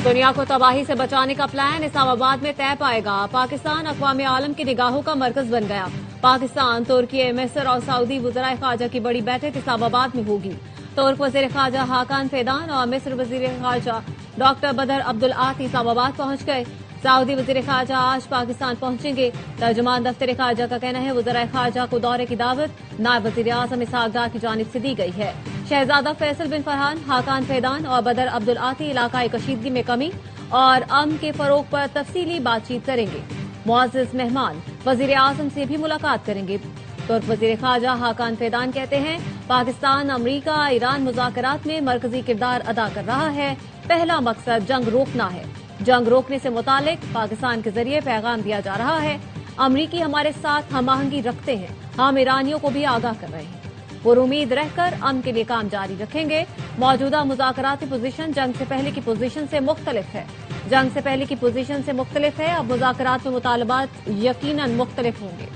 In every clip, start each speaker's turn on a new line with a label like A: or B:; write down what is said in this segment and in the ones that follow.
A: दुनिया को तबाही से बचाने का प्लान इस्लामाबाद में तय पाएगा। पाकिस्तान अक़वाम आलम की निगाहों का मरकज बन गया। पाकिस्तान, तुर्की, मिस्र और सऊदी वज़राए ख़ारजा की बड़ी बैठक इस्लामाबाद में होगी। तुर्क वज़ीर ख़ारजा हाकान फेदान और मिस्र वज़ीर ख़ारजा डॉक्टर बदर अब्दुल आती इस्लामाबाद पहुंच गए। सऊदी वज़ीर ख़ारजा आज पाकिस्तान पहुंचेंगे। तर्जुमान दफ्तर ख़ारजा का कहना है वज़राए ख़ारजा को दौरे की दावत नायब वज़ीर आज़म इसहाक़ डार की जानिब से दी गई है। शहजादा फैसल बिन फरहान, हाकान फैदान और बदर अब्दुल आती इलाकाई कशीदगी में कमी और अमन के फरोग पर तफसीली बातचीत करेंगे। मुअज़्ज़ज़ मेहमान वज़ीर आज़म से भी मुलाकात करेंगे। तुर्क वज़ीर ख़ारजा हाकान फैदान कहते हैं पाकिस्तान अमरीका ईरान मुज़ाकरात में मरकजी किरदार अदा कर रहा है। पहला मकसद जंग रोकना है। जंग रोकने से मुतालिक पाकिस्तान के जरिए पैगाम दिया जा रहा है अमरीकी हमारे साथ हम आहंगी रखते हैं, हम ईरानियों को भी आगाह कर रहे हैं। पुरुमीद रहकर अमन के लिए काम जारी रखेंगे। मौजूदा मुज़ाकराती पोजीशन जंग से पहले की पोजीशन से मुख्तलिफ है। जंग से पहले की पोजीशन से मुख्तलिफ है। अब मुज़ाकरात में मुतालबात यकीनन मुख्तलिफ होंगे।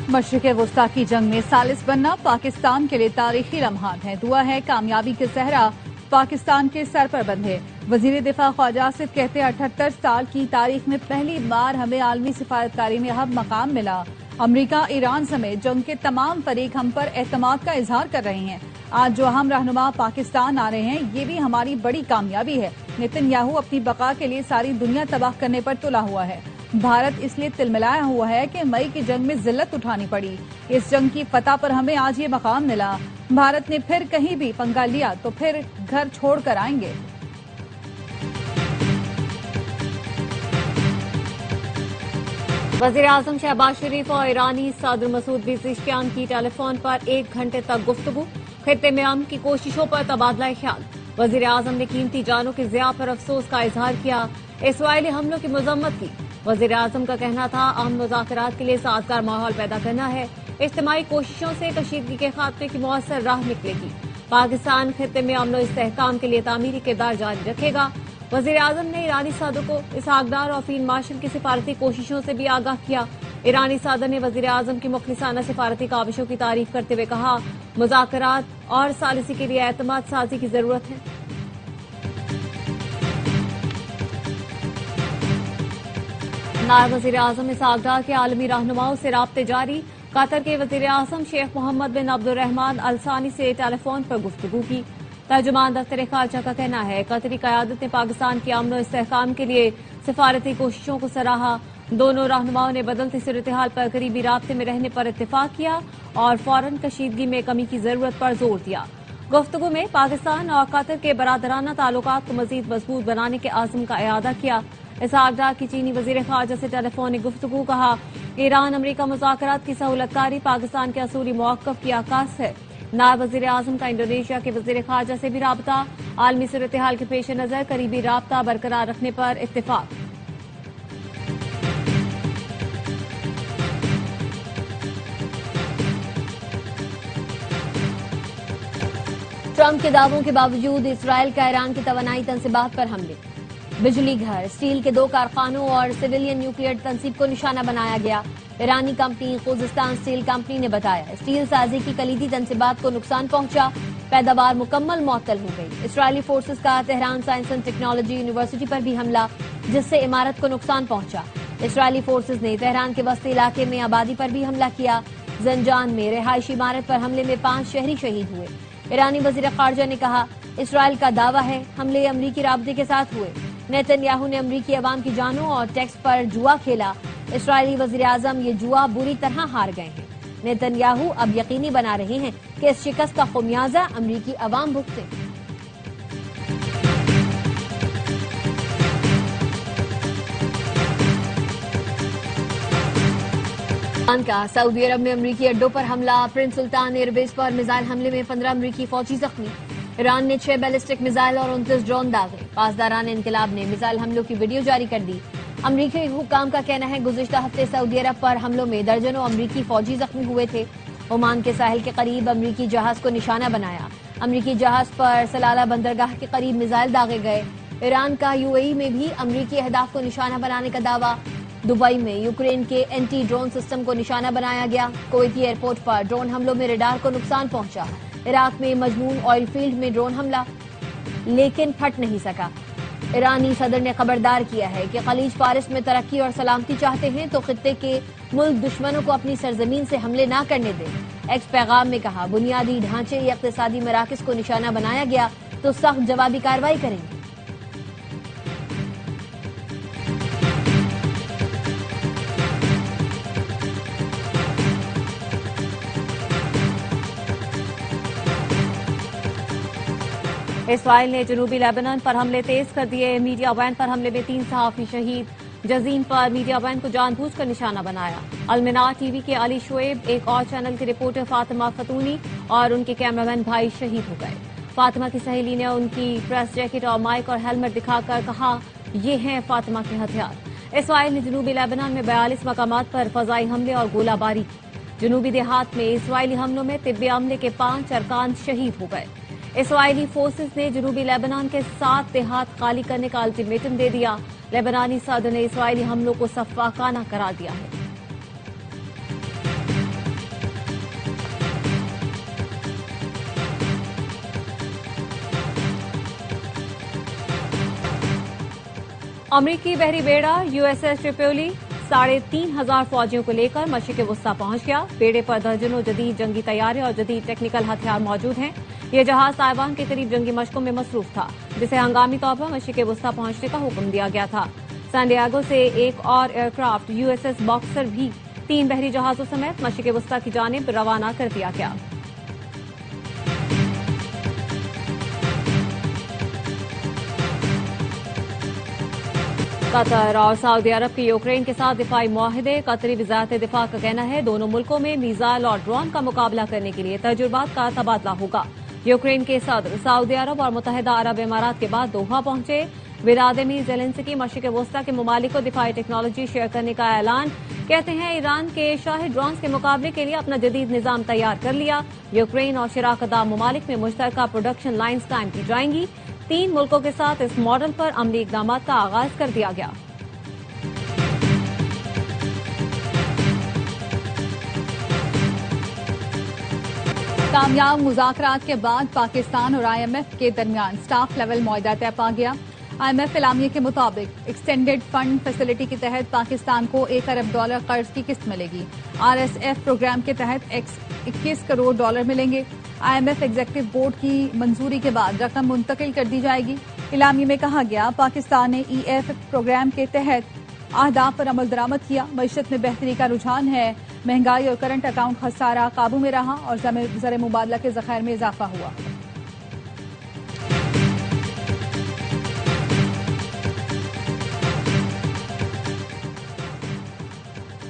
B: मशरिक़ वुस्ता की जंग में सालिस बनना पाकिस्तान के लिए तारीखी लम्हात है। दुआ है कामयाबी के सहरा पाकिस्तान के सर पर बंधे। वजीर दिफा ख्वाजा आसिफ कहते 78 साल की तारीख में पहली बार हमें आलमी सिफारतकारी में अब मकाम मिला। अमरीका, ईरान समेत जंग के तमाम फरीक हम पर एतमाद का इजहार कर रहे हैं। आज जो अहम रहनुमा पाकिस्तान आ रहे हैं ये भी हमारी बड़ी कामयाबी है। नेतन्याहू अपनी बका के लिए सारी दुनिया तबाह करने पर तुला हुआ है। भारत इसलिए तिलमिलाया हुआ है कि मई की जंग में जिल्लत उठानी पड़ी। इस जंग की फतह पर हमें आज ये मकाम मिला। भारत ने फिर कहीं भी पंगा लिया तो फिर घर छोड़कर आएंगे।
A: वज़ीर आज़म शहबाज शरीफ और ईरानी सदर मसूद पेज़ेश्कियान की टेलीफोन पर 1 घंटे तक गुफ्तगू। खित्ते में अमन की कोशिशों पर तबादला ख्याल। वज़ीर आज़म ने कीमती जानों के ज़िया पर अफसोस का इजहार किया। इसराइली हमलों की मजम्मत की। वज़ीर आज़म का कहना था अमन मुज़ाकरात के लिए साजगार माहौल पैदा करना है। इज्तिमाई कोशिशों से कशीदगी के खात्मे की मौसर राह निकलेगी। पाकिस्तान खित्ते में अमन और इस्तेहकाम के लिए तामीरी किरदार जारी रखेगा। वज़ीर आज़म ने ईरानी सदर को इसहाक़ डार और फील्ड मार्शल की सिफारती कोशिशों से भी आगाह किया। ईरानी सदर ने वज़ीर आज़म की मुखलिसाना सिफारती काविशों की तारीफ करते हुए कहा मुज़ाकरात और सालिसी के लिए एतमाद साजी की जरूरत है। नायब वज़ीर आज़म इसहाक़ डार के आलमी रहनुमाओं से राब्ते जारी। कतर के वज़ीर आज़म शेख मोहम्मद बिन अब्दुर्रहमान अल सानी से टेलीफोन पर गुफ्तगू की। तर्जुमान दफ्तर ख़ारजा का कहना है कतरी क़यादत ने पाकिस्तान की अमन और इस्तेहकाम के लिए सिफारती कोशिशों को सराहा। दोनों रहनुमाओं ने बदलती सूरत-ए-हाल पर करीबी राब्ते में रहने पर इत्तेफाक किया और फौरन कशीदगी में कमी की जरूरत पर जोर दिया। गुफ्तगू में पाकिस्तान और कतर के बरादराना ताल्लुकात को मजीद मजबूत बनाने के आज़म का इयादा किया। इसहाक़ डार की चीनी वज़ीर ख़ारजा से टेलीफोनिक गुफ्तगू। कहा ईरान अमरीका मुज़ाकरात की सहूलतकारी पाकिस्तान के असूली मौक़िफ़ की आकाश है। नायब वज़ीर आज़म का इंडोनेशिया के वज़ीर ख़ारजा से भी राबता। आलमी सूरत-ए-हाल के पेश नज़र करीबी राबता बरकरार रखने पर इत्तेफाक। ट्रंप के दावों के बावजूद इसराइल का ईरान की तवानाई तंसीबात पर हमले। बिजली घर, स्टील के 2 कारखानों और सिविलियन न्यूक्लियर तंसीब को निशाना बनाया गया। ईरानी कंपनी खुजिस्तान स्टील कंपनी ने बताया स्टील साजी की कलीदी तंसीबात को नुकसान पहुंचा। पैदावार मुकम्मल मुअत्तल हो गई। इसराइली फोर्सेस का Tehran science and technology university पर भी हमला जिससे इमारत को नुकसान पहुंचा। इसराइली फोर्सेस ने तेहरान के वस्ती इलाके में आबादी पर भी हमला किया। जंजान में रिहायशी इमारत पर हमले में 5 शहरी शहीद हुए। ईरानी वज़ीर ख़ारजा ने कहा इसराइल का दावा है हमले अमरीकी राब्ते के साथ हुए। नेतन्याहू ने अमरीकी अवाम की जानों और टैक्स पर जुआ खेला। इसराइली वज़ीर आज़म ये जुआ बुरी तरह हार गए हैं। नेतन्याहू अब यकीनी बना रहे हैं कि इस शिकस्त का खुमियाजा अमरीकी अवाम भुगते। का सऊदी अरब में अमरीकी अड्डों पर हमला। प्रिंस सुल्तान एयरबेस पर मिसाइल हमले में 15 अमरीकी फौजी जख्मी। ईरान ने 6 बैलिस्टिक मिसाइल और 29 ड्रोन दागे। पासदारान इनकलाब ने मिसाइल हमलों की वीडियो जारी कर दी। अमरीकी हुक्काम का कहना है गुज़िश्ता हफ्ते सऊदी अरब पर हमलों में दर्जनों अमरीकी फौजी जख्मी हुए थे। ओमान के साहिल के करीब अमरीकी जहाज को निशाना बनाया। अमरीकी जहाज पर सलाला बंदरगाह के करीब मिसाइल दागे गए। ईरान का यूएई में भी अमरीकी अहदाफ को निशाना बनाने का दावा। दुबई में यूक्रेन के एंटी ड्रोन सिस्टम को निशाना बनाया गया। कुवैती एयरपोर्ट पर ड्रोन हमलों में रडार को नुकसान पहुंचा। इराक में मजमून ऑयल फील्ड में ड्रोन हमला, लेकिन फट नहीं सका। ईरानी सदर ने खबरदार किया है कि खलीज फारिस में तरक्की और सलामती चाहते हैं तो खित्ते के मुल्क दुश्मनों को अपनी सरजमीन से हमले ना करने दें। एक्स पैगाम में कहा, बुनियादी ढांचे या इक्तिसादी मराकज को निशाना बनाया गया तो सख्त जवाबी कार्रवाई करेंगे। इसराइल ने जनूबी लेबनान पर हमले तेज कर दिए। मीडिया वैन पर हमले में 3 सहाफी शहीद। जजीन पर मीडिया वैन को जानबूझकर निशाना बनाया। अलमिनार टीवी के अली शोएब, एक और चैनल के रिपोर्टर फातिमा खतूनी और उनके कैमरामैन भाई शहीद हो गए। फातिमा की सहेली ने उनकी प्रेस जैकेट और माइक और हेलमेट दिखाकर कहा, ये हैं फातिमा के हथियार। इसराइल ने जनूबी लेबनान में 42 मकामात पर फजाई हमले और गोलाबारी की। जनूबी देहात में इसराइली हमलों में तिब्बी अमले के 5 अरकान शहीद हो गए। इसराइली फोर्सेस ने जनूबी लेबनान के 7 देहात खाली करने का अल्टीमेटम दे दिया। लेबनानी सदर ने इसराइली हमलों को सफाकाना करार दिया है। अमरीकी बहरी बेड़ा यूएसएस ट्रिपोली 3,500 फौजियों को लेकर मशरिक़ वुस्ता पहुंच गया। बेड़े पर दर्जनों जदीद जंगी तैयारी और जदीद टेक्निकल हथियार मौजूद हैं। यह जहाज ताइवान के करीब जंगी मशकों में मसरूफ था, जिसे हंगामी तौर पर मशरिक़ वुस्ता पहुंचने का हुक्म दिया गया था। सैन डिएगो से एक और एयरक्राफ्ट यूएसएस बॉक्सर भी 3 बहरी जहाजों समेत मशरिक़ वुस्ता की जानिब रवाना कर दिया गया। कतर और सऊदी अरब के यूक्रेन के साथ दिफाई मुआहदे। कतरी वज़ारत दिफा का कहना है, दोनों मुल्कों में मीज़ाइल और ड्रोन का मुकाबला करने के लिए तजुर्बात का तबादला होगा। यूक्रेन के सदर सऊदी अरब और मुत्तहिदा अरब इमारात के बाद दोहा पहुंचे। व्लादिमीर ज़ेलेंस्की मशरिक़ वुस्ता के ममालिक को दिफाई टेक्नोलॉजी शेयर करने का ऐलान। कहते हैं, ईरान के शाही ड्रोन के मुकाबले के लिए अपना जदीद निज़ाम तैयार कर लिया। यूक्रेन और शराकतदार ममालिक में मुश्तरका प्रोडक्शन लाइन्स कायम की जाएंगी। 3 मुल्कों के साथ इस मॉडल पर अमली इक़दाम का आगाज कर दिया गया।
B: कामयाब मुज़ाकरात के बाद पाकिस्तान और IMF के दरमियान स्टाफ लेवल मुआहदा तय पा गया। IMF एलामिया के मुताबिक एक्सटेंडेड फंड फैसिलिटी के तहत पाकिस्तान को $1 अरब कर्ज की किस्त मिलेगी। RSF प्रोग्राम के तहत $21 करोड़ मिलेंगे। IMF एग्जीक्यूटिव बोर्ड की मंजूरी के बाद रकम मुंतकिल कर दी जाएगी। इलामी में कहा गया, पाकिस्तान ने EF प्रोग्राम के तहत अहदाफ पर अमल दरामद किया। मईशत में बेहतरी का रुझान है। महंगाई और करंट अकाउंट खसारा काबू में रहा और ज़र मुबादला के ज़खायर में इजाफा हुआ।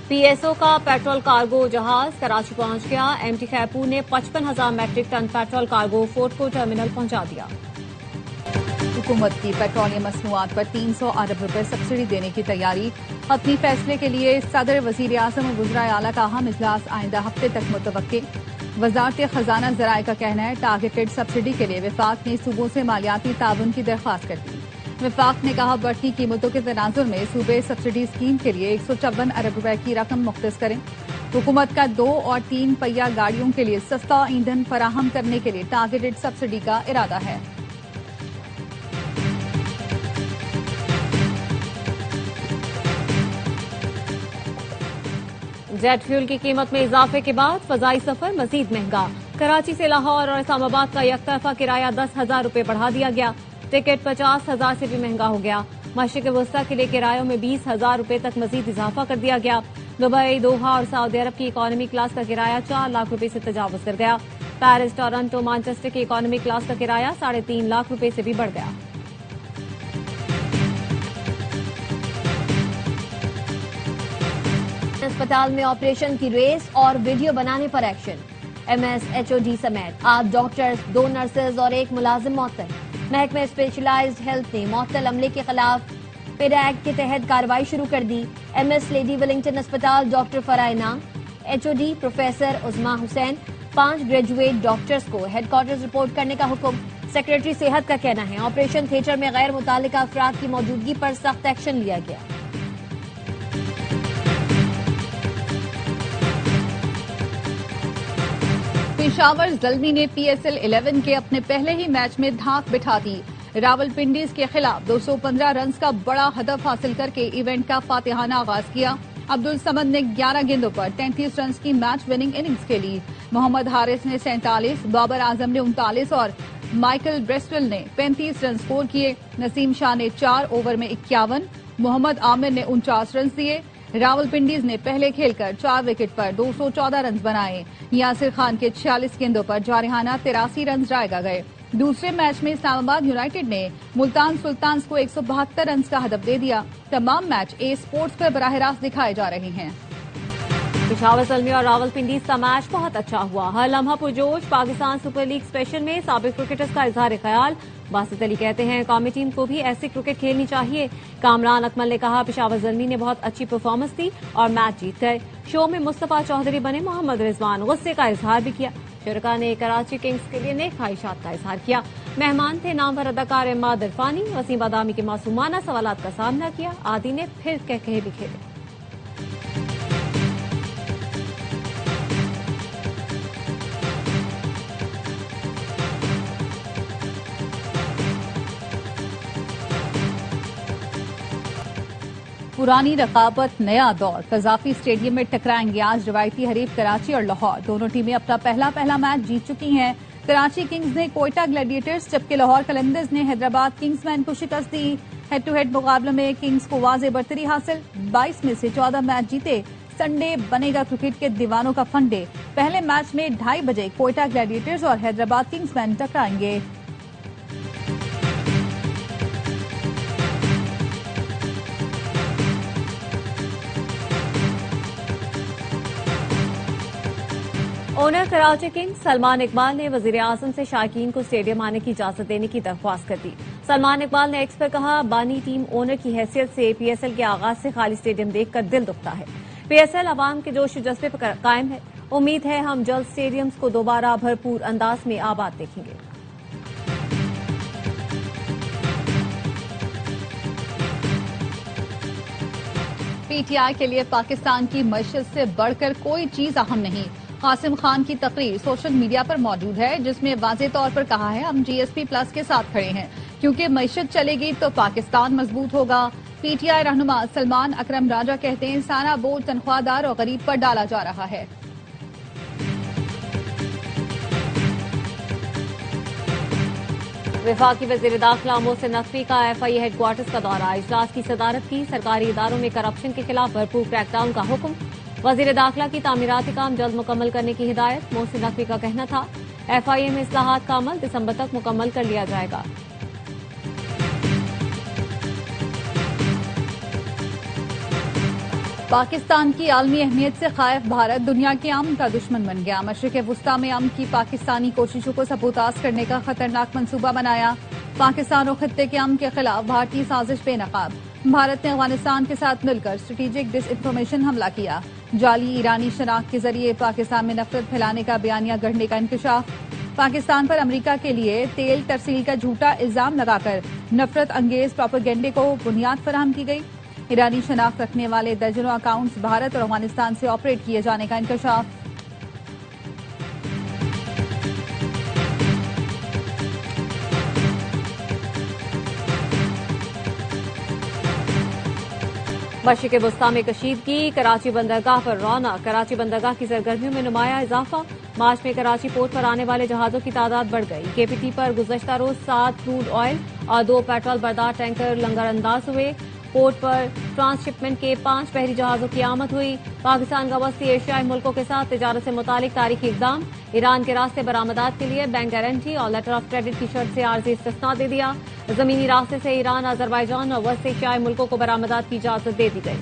A: PSO का पेट्रोल कार्गो जहाज कराची पहुंच गया। MT खैपुर ने 55,000 metric ton petrol cargo fort को टर्मिनल पहुंचा दिया।
B: हुकूमत की पेट्रोलियम मसनूआत पर 300 अरब रुपए सब्सिडी देने की तैयारी। अपनी फैसले के लिए सदर, वजीर आज़म और वज़राए आला का अहम इजलास आइंदा हफ्ते तक मुतवक्के। वजारत खजाना ज़राए का कहना है, टारगेटेड सब्सिडी के लिए विफाक ने सूबों से मालियाती ताउन की दरख्वास्त कर दी। विफाक ने कहा, बढ़ती कीमतों के तनाजुर में सूबे सब्सिडी स्कीम के लिए 154 अरब रुपए की रकम मुख्तस करें। हुकूमत का 2 और 3 पहिया गाड़ियों के लिए सस्ता ईंधन फराहम करने के लिए टारगेटेड सब्सिडी का इरादा है।
A: जेट फ्यूल की कीमत में इजाफे के बाद फजाई सफर मजीद महंगा। कराची से लाहौर और इस्लामाबाद का यकतरफा किराया 10,000 रुपए बढ़ा दिया गया। टिकट 50,000 से भी महंगा हो गया। मशरिक़ वुस्ता के लिए किरायों में 20,000 रुपए तक मजीद इजाफा कर दिया गया। दुबई, दोहा और सऊदी अरब की इकॉनमी क्लास का किराया 4 लाख रुपए से तजावुज कर गया। पेरिस, टोरंटो, मैनचेस्टर की इकॉनमी क्लास का किराया 3.5 लाख रुपए से भी बढ़ गया। अस्पताल में ऑपरेशन की रेस और वीडियो बनाने पर एक्शन। MS, HOD समेत 8 डॉक्टर्स, 2 नर्सेज और 1 मुलाजिम मअतल। महकमे स्पेशलाइज्ड हेल्थ ने मअतल अमले के खिलाफ पेडा एक्ट के तहत कार्रवाई शुरू कर दी। MS लेडी वेलिंगटन अस्पताल doctor Farah Inam, HOD professor Usma Hussain, 5 graduate doctors को हेडक्वार्टर्स रिपोर्ट करने का हुक्म। सेक्रेटरी सेहत का कहना है, ऑपरेशन थिएटर में गैर मुतालिका अफराद की मौजूदगी पर सख्त एक्शन लिया गया।
B: पेशावर ज़ल्मी ने PSL 11 के अपने पहले ही मैच में धाक बिठा दी। रावलपिंडीज के खिलाफ 215 रन का बड़ा हदफ हासिल करके इवेंट का फातिहाना आगाज किया। अब्दुल समद ने 11 गेंदों पर 33 रन की मैच विनिंग इनिंग्स खेली। मोहम्मद हारिस ने 47, बाबर आजम ने 39 और माइकल ब्रेस्टवेल ने 35 रन स्कोर किए। नसीम शाह ने 4 ओवर में 51, मोहम्मद आमिर ने 49 रन दिए। रावलपिंडीज ने पहले खेलकर 4 विकेट पर 214 रन बनाए। यासिर खान के 46 गेंदों पर जारिहाना 83 रन जायगा गए। दूसरे मैच में इस्लामाबाद यूनाइटेड ने मुल्तान सुल्तान्स को 172 रन का हदफ दे दिया। तमाम मैच ए स्पोर्ट्स पर बराह रास्त दिखाए जा रहे हैं।
A: पेशावर ज़ल्मी और रावलपिंडीज का मैच बहुत अच्छा हुआ। हर लम्हा पुरजोश। पाकिस्तान सुपर लीग स्पेशल में साबिक क्रिकेटर्स का इजहार ख्याल। बासित अली कहते हैं कौमी टीम को भी ऐसी क्रिकेट खेलनी चाहिए। कामरान अकमल ने कहा पेशावर ज़ल्मी ने बहुत अच्छी परफॉर्मेंस दी और मैच जीत गए। शो में मुस्तफा चौधरी बने मोहम्मद रिजवान। गुस्से का इजहार भी किया। शुरका ने कराची किंग्स के लिए नेक ख्वाहिशात का इजहार किया। मेहमान थे नामवर अदाकार इमाद इरफानी। वसीम बादामी के मासूमाना सवालात का सामना किया। आदि ने फिर कह भी खेले।
B: पुरानी रकाबत नया दौर। कजाफी स्टेडियम में टकराएंगे आज रवायती हरीफ कराची और लाहौर। दोनों टीमें अपना पहला मैच जीत चुकी हैं। कराची किंग्स ने कोयटा ग्लैडिएटर्स जबकि लाहौर कलंदर्स ने हैदराबाद किंग्समैन को शिकस्त दी। हेड टू हेड मुकाबले में किंग्स को वाज़े बरतरी हासिल। 22 में से 14 मैच जीते। संडे बनेगा क्रिकेट के दीवानों का फंडे। पहले मैच में 2:30 बजे कोयटा ग्लैडिएटर्स और हैदराबाद किंग्समैन टकराएंगे।
A: ओनर कराची किंग्स सलमान इकबाल ने वजीर आजम से शायकीन को स्टेडियम आने की इजाजत देने की दरख्वास्त कर दी। सलमान इकबाल ने एक्स पर कहा बानी टीम ओनर की हैसियत से PSL के आगाज से खाली स्टेडियम देखकर दिल दुखता है। PSL अवाम के जोश जज्बे पर कायम है। उम्मीद है हम जल्द स्टेडियम्स को दोबारा भरपूर अंदाज में आबाद देखेंगे।
B: PTI के लिए पाकिस्तान की मईशत से बढ़कर कोई चीज अहम नहीं। कासिम खान की तकरीर सोशल मीडिया पर मौजूद है जिसमें वाज़े तौर पर कहा है हम GSP प्लस के साथ खड़े हैं क्योंकि मईशत चलेगी तो पाकिस्तान मजबूत होगा। PTI रहनुमा सलमान अकरम राजा कहते हैं सारा बोझ तनख्वाहदार और गरीब पर डाला जा रहा है।
A: वफाकी वज़ीर दाखिला मोहसिन नकवी का FIA हेडक्वार्टर्स का दौरा। इजलास की सदारत की। सरकारी इदारों में करप्शन के खिलाफ भरपूर क्रैकडाउन का हुक्म। वज़ीर दाखिला की तामीराती काम जल्द मुकम्मल करने की हिदायत। मोहसिन नकवी का कहना था FIA में इस्लाहात का अमल दिसंबर तक मुकम्मल कर लिया जाएगा।
B: पाकिस्तान की आलमी अहमियत से खायफ भारत दुनिया के अमन का दुश्मन बन गया। मशरिक़ वुस्ता में अमन की पाकिस्तानी कोशिशों को सबूताज करने का खतरनाक मंसूबा बनाया। पाकिस्तान और खित्ते के अमन के खिलाफ भारतीय साजिश बेनकाब। भारत ने अफगानिस्तान के साथ मिलकर स्ट्रेटेजिक डिसइंफॉर्मेशन हमला किया। जाली ईरानी शनाख्त के जरिए पाकिस्तान में नफरत फैलाने का बयानिया गढ़ने का इंकशाफ। पाकिस्तान पर अमेरिका के लिए तेल तरसील का झूठा इल्जाम लगाकर नफरत अंगेज प्रोपेगेंडे को बुनियाद फराहम की गई। ईरानी शनाख्त रखने वाले दर्जनों अकाउंट्स भारत और अफगानिस्तान से ऑपरेट किए जाने का इंकशाफ।
A: मशरिक़ वुस्ता में कशीदगी। कराची बंदरगाह पर रौनक। कराची बंदरगाह की सरगर्मियों में नुमाया इजाफा। मार्च में कराची पोर्ट पर आने वाले जहाजों की तादाद बढ़ गई। KPT पर गुज़श्ता रोज 7 क्रूड ऑयल और 2 पेट्रोल बरदार टैंकर लंगरअंदाज हुए। पोर्ट पर ट्रांसशिपमेंट के 5 बहरी जहाजों की आमद हुई। पाकिस्तान का वस्ती एशियाई मुल्कों के साथ तिजारत से मुतालिक तारीखी इकदाम। ईरान के रास्ते बरामदात के लिए बैंक गारंटी और लेटर ऑफ क्रेडिट की शर्त से आर्जी इस्तिस्ना दे दिया। जमीनी रास्ते से ईरान, अजरबैजान और वस्त एशियाई मुल्कों को बरामदात की इजाजत दे दी गई।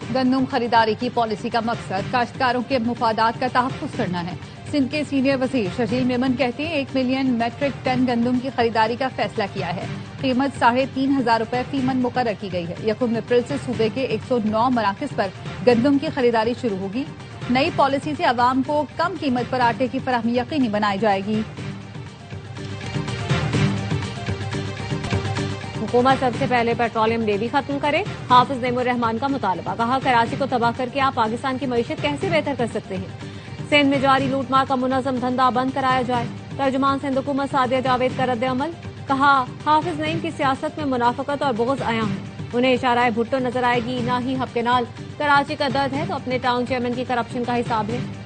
B: गंदम खरीदारी की पॉलिसी का मकसद काश्तकारों के मुफादात का तहफ़्फ़ुज़ करना है। सिंध के सीनियर वज़ीर शजील मेमन कहते हैं 1 मिलियन मेट्रिक टन गंदम की खरीदारी का फैसला किया है। कीमत 3,500 रुपए फी मन मुकर्रर की गई है। 1 अप्रैल से सूबे के 109 मराकज़ पर गंदम की खरीदारी शुरू होगी। नई पॉलिसी से अवाम को कम कीमत पर आटे की फराहमी यकीनी बनाई जाएगी।
A: हुकूमत सबसे पहले पेट्रोलियम लेवी खत्म करे, हाफिज नईमुर रहमान का मुतालबा। कहा कराची को तबाह करके आप पाकिस्तान की मईशत कैसे बेहतर कर सकते हैं। सिंध में जारी लूटमार का मुनज़्ज़म धंधा बंद कराया जाए। तर्जुमान सिंध हुकूमत सादिया जावेद का रद्द-ए-अमल। कहा हाफिज नईम की सियासत में मुनाफकत और बुग़्ज़ आया है, उन्हें इशारा भुट्टो नजर आएगी, ना ही हब के नाल कराची का दर्द है तो अपने टाउन चेयरमैन की करप्शन का हिसाब लें।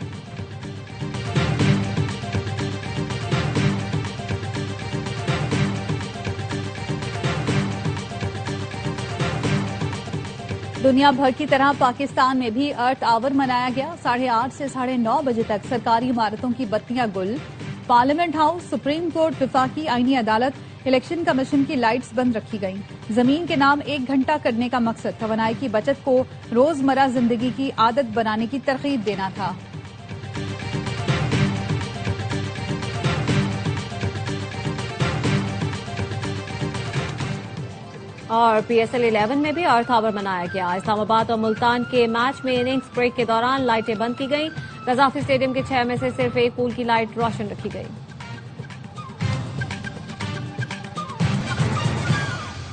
B: दुनिया भर की तरह पाकिस्तान में भी अर्थ आवर मनाया गया। 8:30 से 9:30 बजे तक सरकारी इमारतों की बत्तियां गुल। पार्लियामेंट हाउस, सुप्रीम कोर्ट, विफाकी आईनी अदालत, इलेक्शन कमीशन की लाइट्स बंद रखी गईं। जमीन के नाम 1 घंटा करने का मकसद तवानाई की बचत को रोजमर्रा जिंदगी की आदत बनाने की तरगीब देना था।
A: और PSL 11 में भी अर्थ आवर मनाया गया। इस्लामाबाद और मुल्तान के मैच में इनिंग्स ब्रेक के दौरान लाइटें बंद की गईं। कजाफी स्टेडियम के 6 में से सिर्फ एक पूल की लाइट रोशन रखी गई।